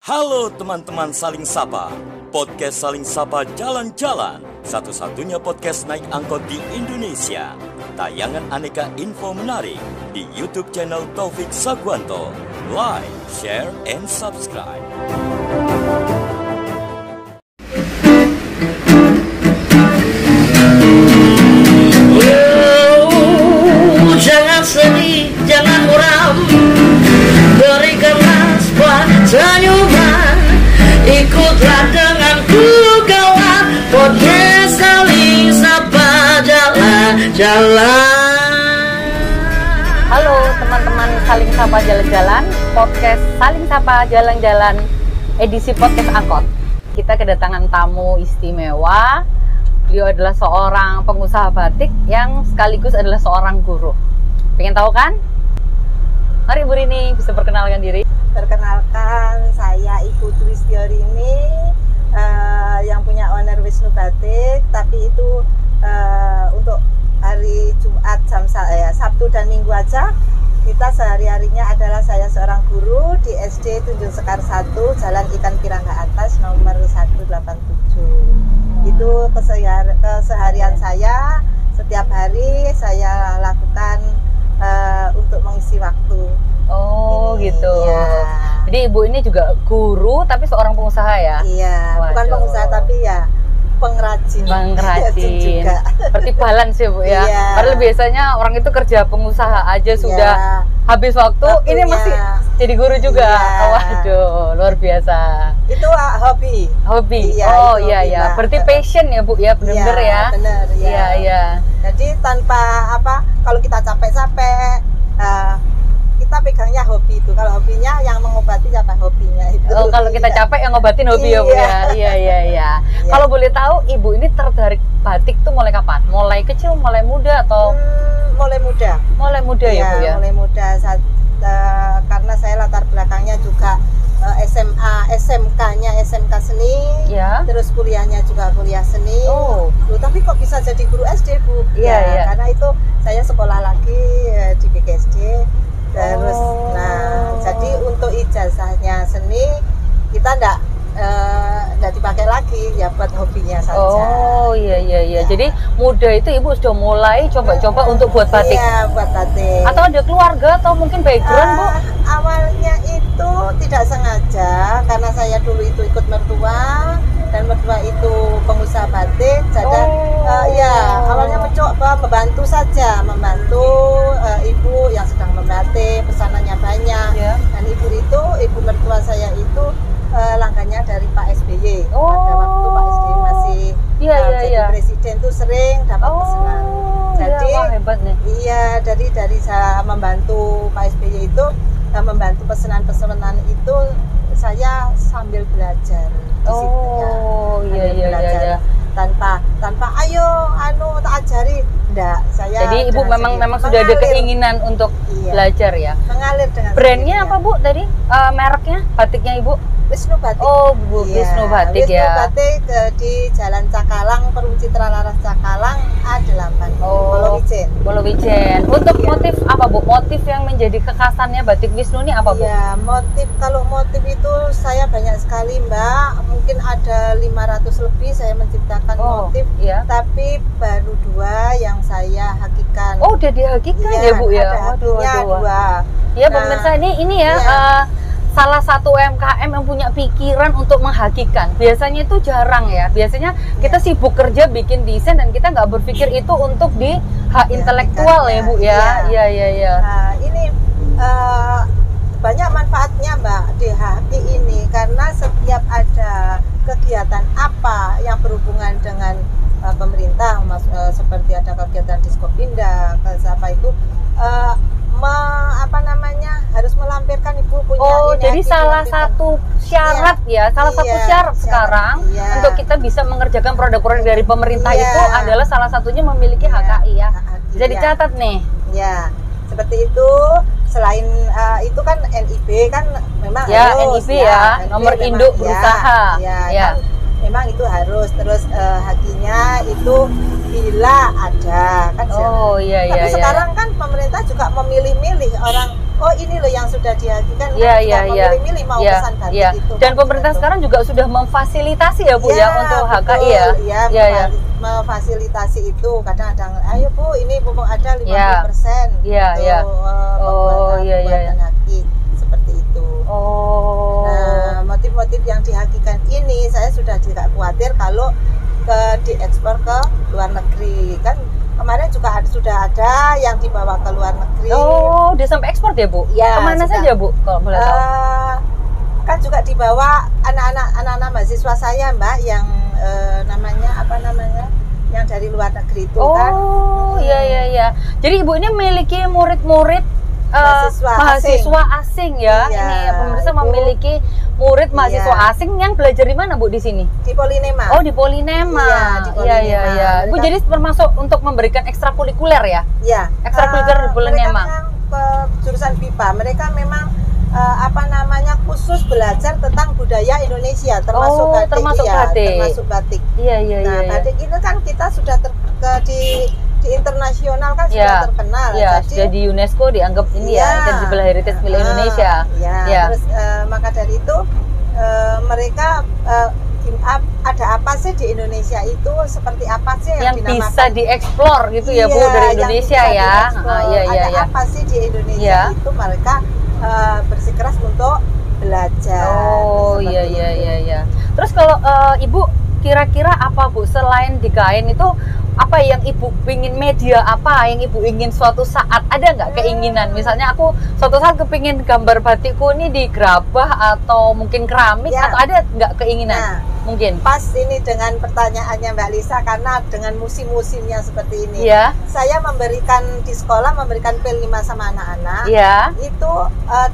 Halo teman-teman Saling Sapa, podcast Saling Sapa Jalan-Jalan, satu-satunya podcast naik angkot di Indonesia. Tayangan aneka info menarik di YouTube channel Taufik Sagwanto. Like, share, and subscribe. Jangan sedih, jangan muram, berikanlah sebuah senyuman. Ikutlah denganku kawan, podcast Saling Sapa Jalan-Jalan. Halo teman-teman Saling Sapa Jalan-Jalan, podcast Saling Sapa Jalan-Jalan, edisi podcast angkot. Kita kedatangan tamu istimewa. Beliau adalah seorang pengusaha batik yang sekaligus adalah seorang guru. Pengen tahu kan? Mari Bu Rini bisa perkenalkan diri. Perkenalkan, saya Ibu Twistiorini yang punya owner Wisnu Batik, tapi itu untuk hari Jumat Sabtu dan Minggu aja. Kita sehari-harinya adalah saya seorang guru di SD Tunjung Sekar 1, Jalan Ikan Pirangga Atas, nomor 187. Itu keseharian saya. Setiap hari saya lakukan untuk mengisi waktu. Oh ini, gitu. Ya. Jadi Ibu ini juga guru tapi seorang pengusaha ya? Iya, bukan Waduh. pengusaha tapi ya pengrajin. Pengrajin juga. Berarti balance ya Bu ya? Iya. Padahal biasanya orang itu kerja pengusaha aja sudah habis waktu, ini Waktunya. masih jadi guru juga. Iya. Waduh, luar biasa. Itu hobi. Hobi. Iya, Oh itu iya hobi, ya. Mbak. Berarti passion ya Bu ya, benar-benar Iya, ya. benar ya. Iya iya. Jadi tanpa kalau kita capek-capek kita pegangnya hobi itu. Kalau hobinya yang mengobati siapa hobinya itu. Oh, kalau kita Iya. capek yang ngobatin hobi ya Bu Iya. ya. Iya iya iya. Iya. Kalau boleh tahu Ibu ini tertarik batik tuh mulai kapan? Mulai kecil, mulai muda atau Mulai muda. mulai muda ya Bu ya? Mulai muda karena saya latar belakangnya juga SMK-nya SMK seni. Ya. Terus kuliahnya juga kuliah seni. Oh. Loh, tapi kok bisa jadi guru SD Bu? Iya, iya. Karena itu saya sekolah lagi di BKSD. Terus, jadi untuk ijazahnya seni kita enggak dipakai lagi, ya buat hobinya saja. Oh iya iya iya. Ya. Jadi muda itu Ibu sudah mulai coba-coba untuk buat batik. Iya, buat batik. Atau ada keluarga atau mungkin background Bu? Awalnya itu tidak sengaja karena saya dulu itu ikut mertua dan mertua itu pengusaha batik. Jadi awalnya mencoba membantu saja, membantu ibu yang sedang membatik, pesanannya banyak. Ya. Dan ibu mertua saya itu langgannya dari Pak SBY. Oh. Pada waktu Pak SBY masih jadi presiden tuh sering dapat pesanan. Jadi wah, hebat nih. iya, dari saya membantu Pak SBY itu membantu pesanan-pesanan itu saya sambil belajar di situ ya. Oh iya Sambil iya belajar. iya. Tanpa ayo tak ajari, enggak. Saya Jadi Ibu memang sudah ada keinginan untuk belajar ya. mengalir dengan Brandnya sendirinya. apa Bu tadi? Mereknya batiknya Ibu? Wisnu Batik. Oh Bu, Iya, Wisnu Batik Wisnu ya. Batik di Jalan Cakalang, Perum Citra Laras Cakalang A8. Polowijen. Polowijen. Untuk Iya. motif apa Bu? Motif yang menjadi kekhasannya batik Wisnu ini apa Bu? Iya, kalau motif itu saya banyak sekali Mbak. Mungkin ada 500 lebih saya menciptakan motif. Iya. Tapi baru 2 yang saya hakikan. Oh, udah dihakikan ya Bu ya? Ada hakinya 2. Ya pemirsa, ini ya salah satu UMKM yang punya pikiran untuk menghakikan. Biasanya itu jarang ya. Biasanya kita sibuk kerja bikin desain dan kita nggak berpikir itu untuk di hak intelektual ya Bu ya. Iya iya iya. Nah, ini banyak manfaatnya Mbak di haki ini, karena setiap ada kegiatan apa yang berhubungan dengan pemerintah, seperti ada kegiatan Diskopindah, harus melampirkan Ibu punya jadi salah satu syarat satu syarat sekarang untuk kita bisa mengerjakan produk-produk dari pemerintah itu adalah salah satunya memiliki HKI ya. Bisa dicatat nih. Ya, seperti itu. Selain itu kan NIB kan memang ya, harus NIB ya, nomor induk berusaha. Kan, memang itu harus. Terus hakinya itu bila ada kan. Oh iya iya. Tapi sekarang kan pemerintah juga memilih-milih orang oh ini loh yang sudah dihakikan. Iya. Memilih-milih mau pesan batik itu. Dan pemerintah sekarang juga sudah memfasilitasi ya Bu ya untuk HKI ya. Iya, memfasilitasi itu. Kadang-kadang ayo Bu, ini pupuk ada 50%. Iya. Oh iya. Haki seperti itu. Oh. Nah, motif-motif yang dihakikan ini saya sudah tidak khawatir kalau diekspor ke luar negeri. Kan kemarin juga sudah ada yang dibawa ke luar negeri. Oh, dia sampai ekspor ya Bu? Ya, kemana sudah. saja Bu kalau boleh tahu? Kan juga dibawa anak-anak mahasiswa saya Mbak yang yang dari luar negeri itu kan. Oh iya. Jadi Ibu ini memiliki murid-murid mahasiswa asing ya. Iya, ini pemirsa itu. memiliki murid mahasiswa asing yang belajar di mana Bu di sini? Di Polinema. Oh di Polinema. Iya, di Polinema. Iya. Bu jadi termasuk untuk memberikan ekstrakurikuler ya? Iya. Ekstrakurikuler di Polinema. Mereka memang jurusan BIPA. Mereka memang khusus belajar tentang budaya Indonesia termasuk batik. Termasuk batik. Termasuk batik. Iya. Nah, batik ini kan kita sudah di internasional kan sudah terkenal. Iya, sudah di UNESCO dianggap ini Intangible Heritage milik Indonesia. Terus maka dari itu mereka ada apa sih di Indonesia itu, seperti apa sih yang dinamakan bisa dieksplor gitu ya Bu dari Indonesia ya. Ada apa sih di Indonesia itu mereka bersikeras untuk belajar. Oh iya. Terus kalau Ibu kira-kira apa Bu selain di kain itu apa yang Ibu ingin, media apa yang Ibu ingin suatu saat, ada nggak keinginan misalnya aku suatu saat kepingin gambar batikku ini di gerabah atau mungkin keramik atau ada nggak keinginan? Mungkin pas ini dengan pertanyaannya Mbak Lisa, karena dengan musim-musimnya seperti ini saya di sekolah memberikan P5 sama anak-anak itu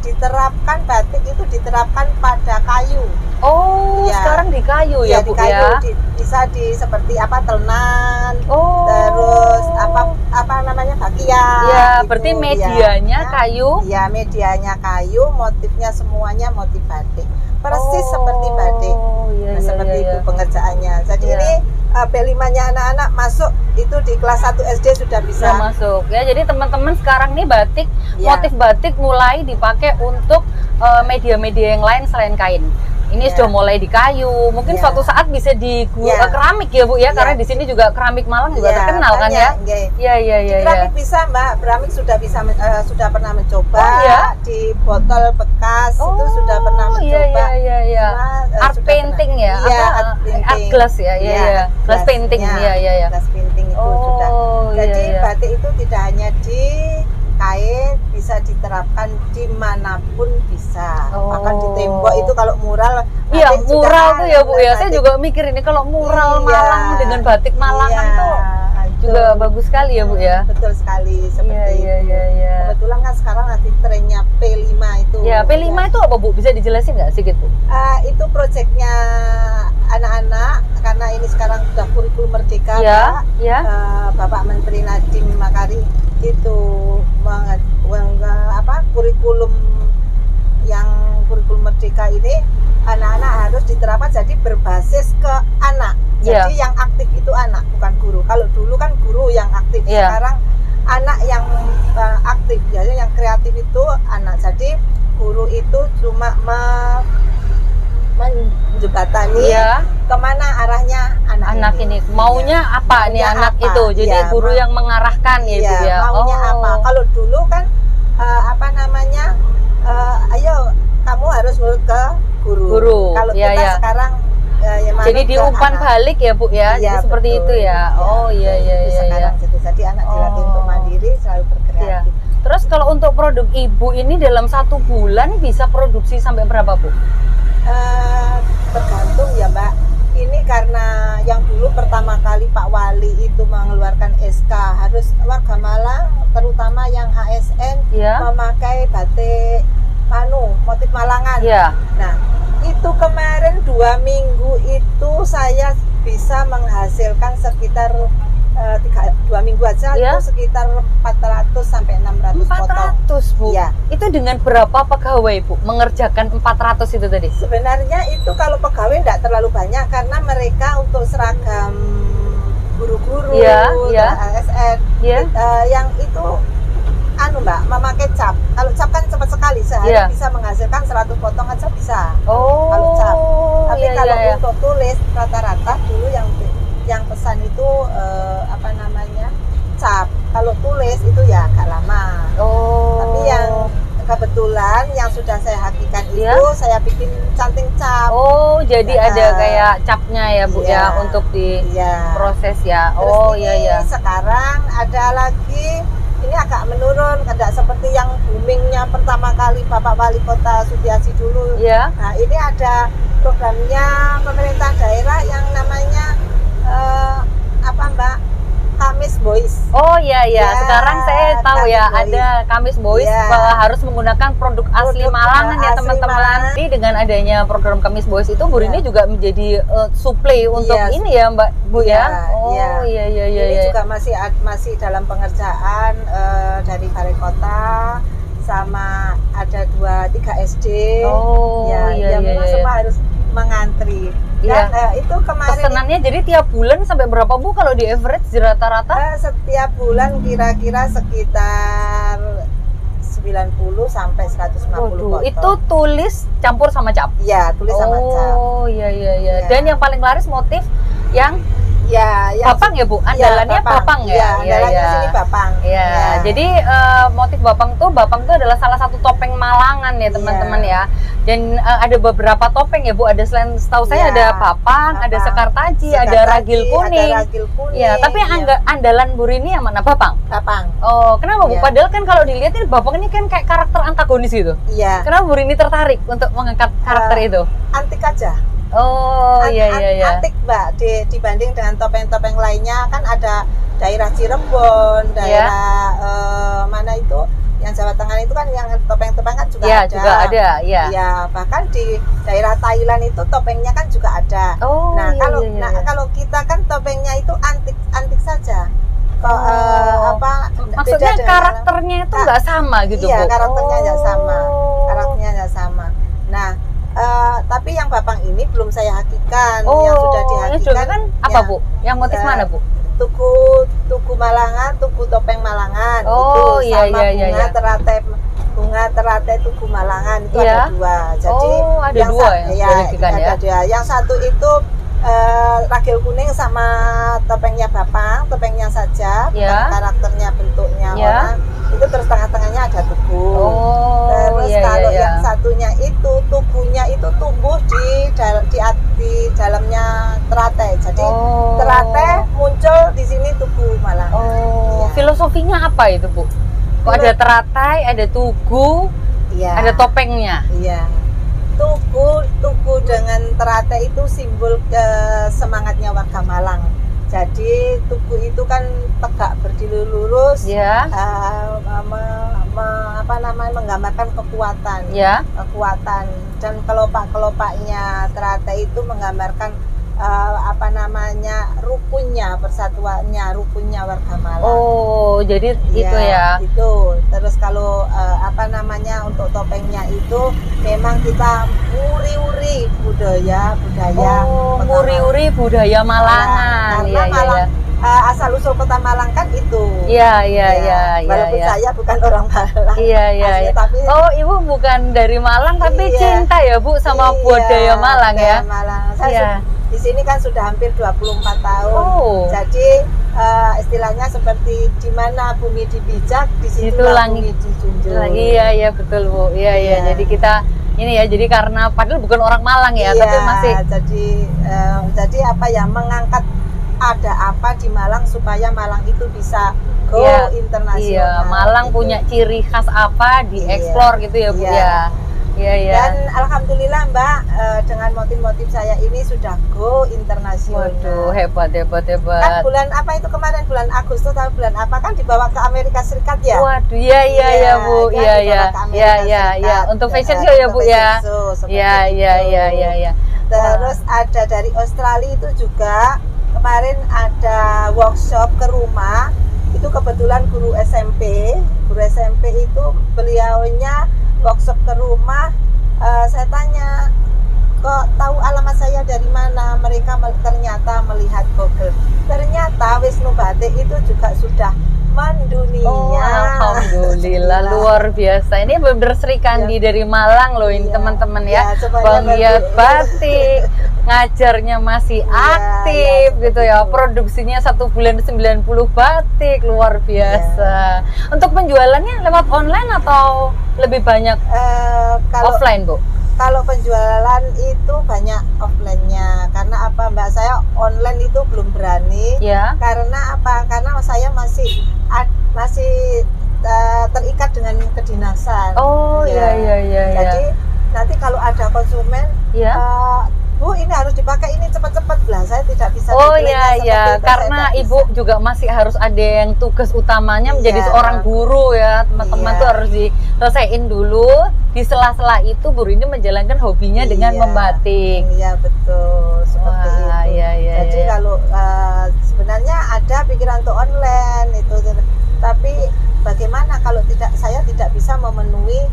diterapkan batik itu diterapkan pada kayu. Sekarang di kayu ya Bu ya? Bisa seperti tenan, terus bakian. Berarti medianya kayu. Ya, medianya kayu, motifnya semuanya motif batik. Persis seperti batik. Seperti itu pengerjaannya. Jadi ini P5-nya anak-anak masuk itu di kelas 1 SD sudah bisa masuk. Ya, jadi teman-teman sekarang nih batik, motif batik mulai dipakai untuk media-media yang lain selain kain. Ini sudah mulai di kayu, mungkin suatu saat bisa di keramik ya Bu ya, karena di sini juga keramik Malang juga terkenal kan ya. Iya. Keramik bisa Mbak, keramik sudah pernah mencoba di botol bekas itu sudah pernah mencoba. Iya. Art painting ya, art glass ya, glass painting, glass painting itu sudah. Jadi batik itu tidak hanya di kain, bisa diterapkan dimanapun bisa. Bahkan di tembok itu kalau mural. Iya, mural tuh ya Bu ya. Saya juga mikir ini kalau mural Malang dengan batik Malangan tuh juga bagus sekali ya Bu ya. Betul sekali seperti itu. Kebetulan kan sekarang nanti trennya P5 itu. Ya, P5 itu apa Bu? Bisa dijelasin nggak sedikit Bu? Itu proyeknya anak-anak, karena ini sekarang sudah kurikulum merdeka Bapak Menteri Nadiem Makarim itu kurikulum merdeka ini anak-anak harus diterapkan jadi berbasis ke anak. Jadi yang aktif itu anak, bukan guru. Kalau dulu kan guru yang aktif, sekarang anak yang aktif. Jadi yang kreatif itu anak. Jadi guru itu cuma menjembatani kemana arahnya anak ini maunya apa nih anak itu. Jadi guru yang mengarahkan ya Bu ya. Maunya apa? Kalau dulu kan ayo kamu harus nurut ke guru. Kalau kita sekarang jadi diumpan balik ya Bu ya. Jadi seperti itu ya. Sekarang jadi anak dilatih untuk mandiri, selalu berkreatif. Terus kalau untuk produk Ibu ini dalam 1 bulan bisa produksi sampai berapa Bu? Tergantung ya Mbak. Ini karena yang dulu pertama kali Pak Wali itu mengeluarkan SK harus warga Malang, terutama yang ASN memakai batik motif Malangan. Nah, itu kemarin 2 minggu itu saya bisa menghasilkan sekitar 2 minggu aja itu sekitar 400 sampai 600 potong. 400 Bu? Itu dengan berapa pegawai Bu mengerjakan 400 itu tadi? Sebenarnya itu kalau pegawai tidak terlalu banyak karena mereka untuk seragam guru-guru, ASN yang itu Mbak, memakai cap. Kalau cap kan cepat sekali, sehari bisa menghasilkan 100 potong aja bisa. Kalau cap. Tapi kalau untuk tulis rata-rata dulu yang pesan itu cap. Kalau tulis itu ya agak lama. Tapi yang kebetulan yang sudah saya hakikan itu saya bikin canting cap. Jadi ada kayak capnya ya Bu ya untuk di proses ya. Terus sekarang ada lagi, ini agak menurun, tidak seperti yang boomingnya pertama kali Bapak Wali Kota Sutiasi dulu. Nah ini ada programnya pemerintah daerah yang namanya Mbak, Kamis Boys. Sekarang saya tahu ya Boys. Ada Kamis Boys harus menggunakan produk asli Malangan ya teman-teman. Jadi dengan adanya program Kamis Boys itu Bu Rini juga menjadi suplai untuk ini ya Mbak Bu ya. Ini juga masih dalam pengerjaan dari Balai Kota, sama ada 2-3 SD. Memang semua harus mengantri. Dan itu kemarin pesanannya jadi tiap bulan sampai berapa Bu kalau di average rata-rata? Setiap bulan kira-kira sekitar 90 sampai 150 potong. Itu tulis campur sama cap? Iya, tulis sama cap. Dan yang paling laris motif yang Bapang ya Bu? Andalannya Bapang ya? Andalannya sini Bapang. Jadi motif Bapang tuh adalah salah satu topeng Malangan ya teman-teman ya. Dan ada beberapa topeng ya Bu, ada selain setahu saya ada Bapang, ada Sekartaji, ada Ragil Kuning. Tapi andalan Bu Rini yang mana? Bapang? Bapang. Kenapa Bu? Padahal kan kalau dilihat ini Bapang ini kan kayak karakter antagonis gitu. Kenapa Bu Rini tertarik untuk mengangkat karakter itu? Antik aja. Antik Mbak, dibanding dengan topeng-topeng lainnya kan ada daerah Cirebon, daerah mana itu yang Jawa Tengah itu kan yang topeng-topeng kan juga ada. Juga ada, bahkan di daerah Thailand itu topengnya kan juga ada. Kalau kita kan topengnya itu antik saja. Maksudnya karakternya itu nggak sama gitu Bu? Karakternya nggak sama. Nah, tapi yang Bapang ini belum saya hakikan. Yang sudah dihakikan kan apa Bu? Yang motif mana Bu? Tugu Malangan, Tugu Topeng Malangan. Bunga teratai Tugu Malangan itu ada 2. Jadi ada 2 ada 2. Yang satu itu Ragil Kuning sama topengnya Bapang, topengnya saja, bukan karakternya, bentuknya orang. Itu terus tengah-tengahnya ada tugu. Terus kalau yang satunya itu tugunya itu tumbuh di dalamnya teratai. Jadi teratai muncul di sini Tugu Malangan. Filosofinya apa itu Bu? Kok ada teratai, ada tugu, ada topengnya? Tugu dengan teratai itu simbol semangatnya warga Malang. Jadi tugu itu kan tegak berdiri lurus, menggambarkan kekuatan, kekuatan. Dan kelopak-kelopaknya teratai itu menggambarkan rukunnya, persatuannya, rukunnya warga Malang. Jadi itu ya. Itu. Terus kalau untuk topengnya itu memang kita uri-uri budaya. Uri-uri budaya Malangan. Karena Malang asal usul kota Malang kan itu. Walaupun saya bukan orang Malang. Tapi Ibu bukan dari Malang tapi cinta ya Bu sama budaya Malang ya. Malang. Saya di sini kan sudah hampir 24 tahun. Jadi istilahnya seperti di mana bumi dipijak, di situ bumi dijunjung. Iya betul Bu. Jadi kita ini ya, jadi karena padahal bukan orang Malang ya, tapi masih jadi mengangkat ada apa di Malang supaya Malang itu bisa go internasional. Malang punya ciri khas apa dieksplor gitu ya Bu ya. Dan alhamdulillah Mbak, dengan motif-motif saya ini sudah go internasional. Waduh, hebat. Kan bulan apa itu kemarin, bulan Agustus atau bulan apa kan dibawa ke Amerika Serikat ya? Waduh, iya Bu, untuk fashion show ya Bu ya. Terus ada dari Australia itu juga kemarin ada workshop ke rumah. Itu kebetulan guru SMP itu beliaunya workshop ke rumah. Saya tanya, kok tahu alamat saya dari mana? Mereka ternyata melihat Google. Ternyata Wisnu Batik itu juga sudah mendunia. Oh, alhamdulillah, Iya. luar biasa. Ini bener Sri Kandi dari Malang loh ini Iya. teman-teman Iya, ya. semuanya Penggiat bagus. batik, ngajarnya masih Iya, aktif iya, gitu ya. betul. Produksinya 1 bulan 90 batik, luar biasa. Untuk penjualannya lewat online atau lebih banyak Kalau offline, Bu? kalau penjualan itu banyak offline-nya. Karena apa, Mbak? Saya online itu belum berani. Ya. Karena apa? Karena saya masih terikat dengan kedinasan. Oh, Ya. iya. Jadi nanti kalau ada konsumen, Ya. Bu ini harus dipakai ini cepat-cepat lah. Saya tidak bisa. Oh deadline-nya iya seperti ya, itu, karena saya tidak Ibu bisa. juga masih harus ada yang tugas utamanya menjadi Iya. seorang guru ya, teman-teman Iya. tuh harus diselesaikan dulu. Di sela-sela itu Bu Rini menjalankan hobinya dengan Iya. membatik. Iya betul, seperti Wah, itu. iya, Jadi iya. kalau sebenarnya ada pikiran untuk online itu, tapi bagaimana kalau saya tidak bisa memenuhi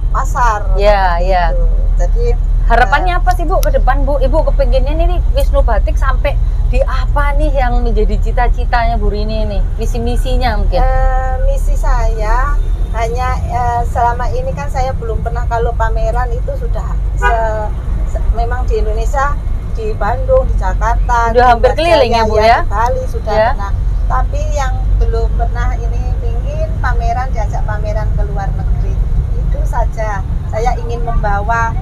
pasar? Iya, seperti iya. itu. Jadi Harapannya apa sih Bu ke depan Bu? Ibu kepinginnya nih Wisnu Batik sampai di apa nih yang menjadi cita-citanya Bu Rini nih? Visi misinya mungkin. misi saya hanya selama ini kan saya belum pernah, kalau pameran itu sudah memang di Indonesia, di Bandung, di Jakarta, Udah di hampir keliling ya, Bu, ya? Di Bali sudah Ya. pernah. Tapi yang belum pernah ini ingin diajak pameran ke luar negeri. Itu saja. Saya ingin membawa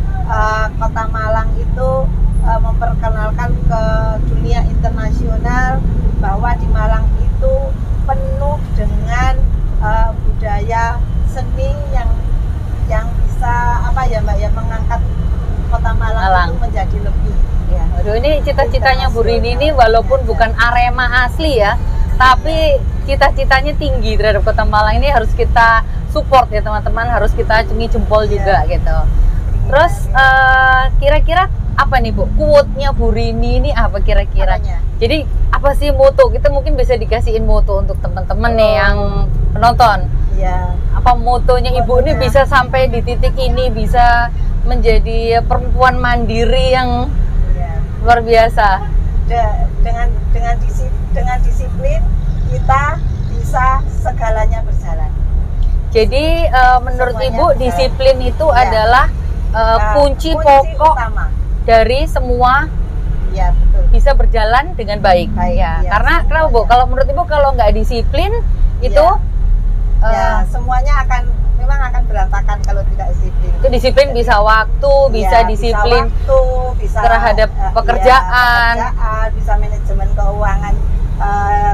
Kota Malang itu memperkenalkan ke dunia internasional bahwa di Malang itu penuh dengan budaya seni yang bisa apa ya Mbak ya, mengangkat Kota Malang itu menjadi lebih. Ya, aduh ini cita-citanya Bu Rini ini walaupun bukan Arema asli ya, tapi cita-citanya tinggi terhadap Kota Malang ini harus kita support ya teman-teman, harus kita acungi jempol juga gitu. Terus kira-kira apa nih Bu? Quote-nya Bu Rini ini apa kira-kira? Apanya? Jadi apa sih moto? Kita mungkin bisa dikasihin moto untuk teman-teman nih yang penonton. Ya. Apa motonya Ibu ini bisa sampai di titik ini, bisa menjadi perempuan mandiri yang Ya. luar biasa. Dengan disiplin kita bisa segalanya berjalan. Jadi menurut Semuanya Ibu bisa. disiplin itu Ya. adalah kunci pokok utama. dari semua Ya betul. bisa berjalan dengan baik. Baik, Ya, ya, karena kenapa Bu? semuanya. Kalau menurut Ibu kalau nggak disiplin itu Ya semuanya memang akan berantakan kalau tidak disiplin. itu disiplin bisa waktu, bisa Ya, disiplin bisa waktu, bisa terhadap pekerjaan. bisa manajemen keuangan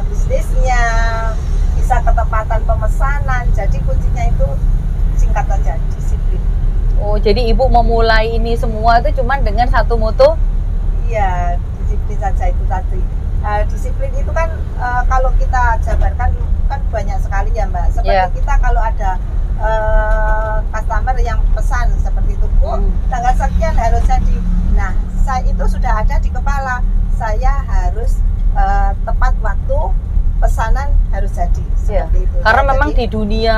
bisnisnya, bisa ketepatan pemesanan. Jadi kuncinya itu singkat saja, disiplin. Oh, jadi Ibu memulai ini semua itu cuman dengan satu moto. Iya, disiplin saja itu tadi. Disiplin itu kan kalau kita jabarkan kan banyak sekali ya Mbak. Seperti Iya. kita kalau ada customer yang pesan seperti itu, Bu, tanggal sekian harus jadi. Nah, saya itu sudah ada di kepala. Saya harus tepat waktu, pesanan harus jadi. Ya. Seperti itu. Karena Nah, memang jadi- di dunia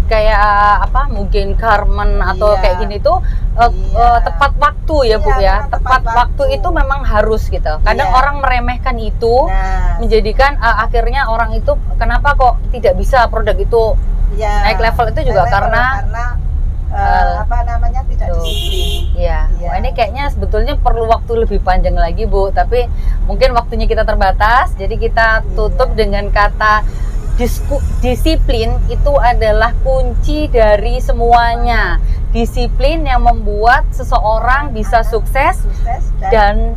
kayak apa mungkin garment atau Iya. kayak gini tuh Iya. tepat waktu ya Bu Iya, ya. memang Tepat tepat waktu waktu. itu memang harus gitu. Kadang Iya. orang meremehkan itu Nah, menjadikan akhirnya orang itu kenapa kok tidak bisa produk itu ya, naik level itu juga naik level karena apa namanya tidak tuh. disiplin. ya. Iya. Wah, ini kayaknya sebetulnya perlu waktu lebih panjang lagi Bu, tapi mungkin waktunya kita terbatas. Jadi kita tutup dengan kata disiplin itu adalah kunci dari semuanya. Disiplin yang membuat seseorang bisa sukses dan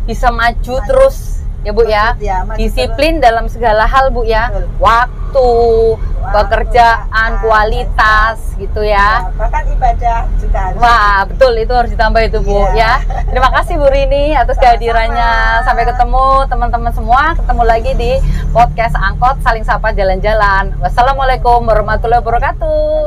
bisa maju terus ya Bu ya. Ya, maju Disiplin dalam segala hal Bu ya. Betul. Waktu, pekerjaan, kualitas gitu ya. Bahkan ibadah juga harus. Wah, betul, itu harus ditambah itu Bu Iya. ya. Terima kasih Bu Rini atas Sama-sama. kehadirannya. Sampai ketemu teman-teman semua. Ketemu lagi di podcast Angkot Saling Sapa Jalan-Jalan. Wassalamualaikum warahmatullahi wabarakatuh.